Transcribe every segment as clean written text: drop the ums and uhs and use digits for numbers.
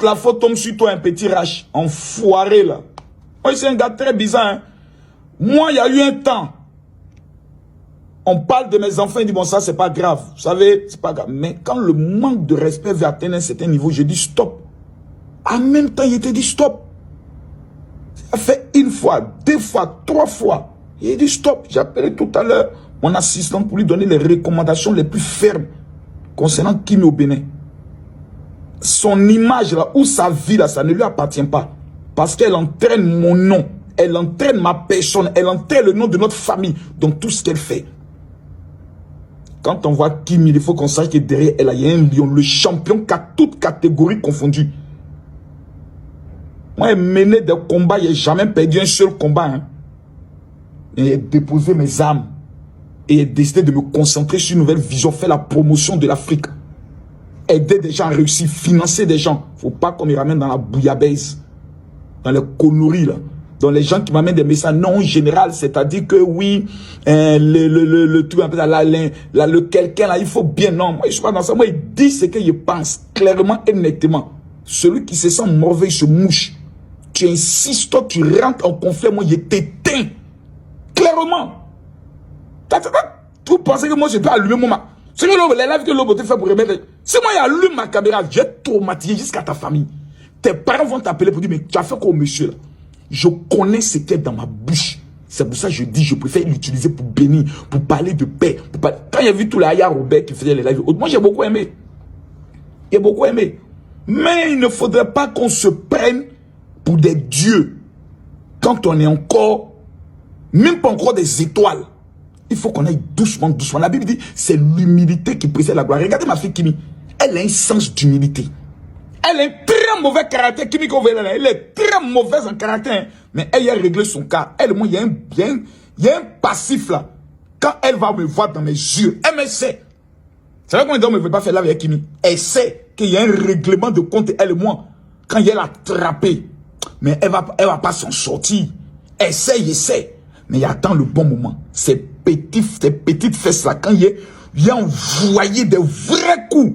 toute la faute tombe sur toi, un petit rache, enfoiré là. Moi, c'est un gars très bizarre. Hein. Moi, il y a eu un temps. On parle de mes enfants, il dit, bon, ça, c'est pas grave. Vous savez, c'est pas grave. Mais quand le manque de respect veut atteindre un certain niveau, je dis stop. En même temps, il était dit stop. Ça fait une fois, deux fois, trois fois. Il a dit stop. J'ai appelé tout à l'heure mon assistant pour lui donner les recommandations les plus fermes concernant Kimi au Bénin. Son image là, ou sa vie là, ça ne lui appartient pas. Parce qu'elle entraîne mon nom. Elle entraîne ma personne. Elle entraîne le nom de notre famille dans tout ce qu'elle fait. Quand on voit Kimi, il faut qu'on sache que derrière elle, il y a un lion, le champion qu'à toute catégorie confondue. Moi, j'ai mené des combats, je n'ai jamais perdu un seul combat. Hein. Et j'ai déposé mes armes. Et j'ai décidé de me concentrer sur une nouvelle vision, faire la promotion de l'Afrique. Aider des gens à réussir, financer des gens. Il ne faut pas qu'on me ramène dans la bouillabaisse, dans les conneries là. Dans les gens qui m'amènent des messages non général, c'est-à-dire que oui, le truc, le quelqu'un là, il faut bien, non, moi je suis pas dans ça, moi il dit ce qu'il pense, clairement et nettement. Celui qui se sent mauvais, il se mouche. Tu insistes, toi tu rentres en conflit, moi je t'éteins. Clairement. Tu pensez que moi je peux allumer mon ma... C'est que les lives que l'autre fait pour remettre. Si moi j'allume ma caméra, j'ai traumatisé jusqu'à ta famille. Tes parents vont t'appeler pour dire, mais tu as fait quoi au monsieur là? Je connais ce qu'il y a dans ma bouche. C'est pour ça que je dis, je préfère l'utiliser pour bénir, pour parler de paix. Quand j'ai vu tous les Aya Robert qui faisaient les lives, moi j'ai beaucoup aimé. J'ai beaucoup aimé. Mais il ne faudrait pas qu'on se prenne pour des dieux. Quand on est encore, même pas encore des étoiles. Il faut qu'on aille doucement, doucement. La Bible dit, c'est l'humilité qui précède la gloire. Regardez ma fille Kimi. Elle a un sens d'humilité. Elle a un très mauvais caractère. Kimi, elle est très mauvaise en caractère. Mais elle a réglé son cas. Elle, moi, il y a un passif là. Quand elle va me voir dans mes yeux, elle me sait. C'est vrai qu'on ne veut pas faire là avec Kimi. Elle sait qu'il y a un règlement de compte, elle et moi. Quand elle a attrapé. Mais elle va pas s'en sortir. Essaye. Mais il attend le bon moment. Ces petites fesses là, quand il a envoyé des vrais coups.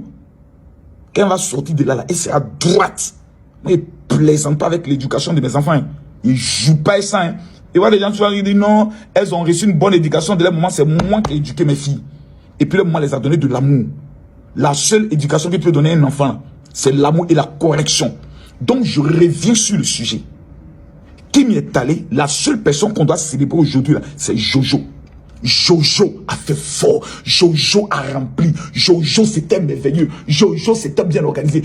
Quand elle va sortir de là, elle sera droite. Moi, je ne plaisante pas avec l'éducation de mes enfants. Hein. Ils ne jouent pas ça. Hein. Et voilà, les gens qui disent non, elles ont reçu une bonne éducation. De leur moment, c'est moi qui ai éduqué mes filles. Et puis, le moment les a donné de l'amour. La seule éducation qu'il peut donner à un enfant, c'est l'amour et la correction. Donc, je reviens sur le sujet. Qui m'y est allé? La seule personne qu'on doit célébrer aujourd'hui, c'est Jojo. Jojo a fait fort. Jojo a rempli. Jojo, c'était merveilleux. Jojo, c'était bien organisé.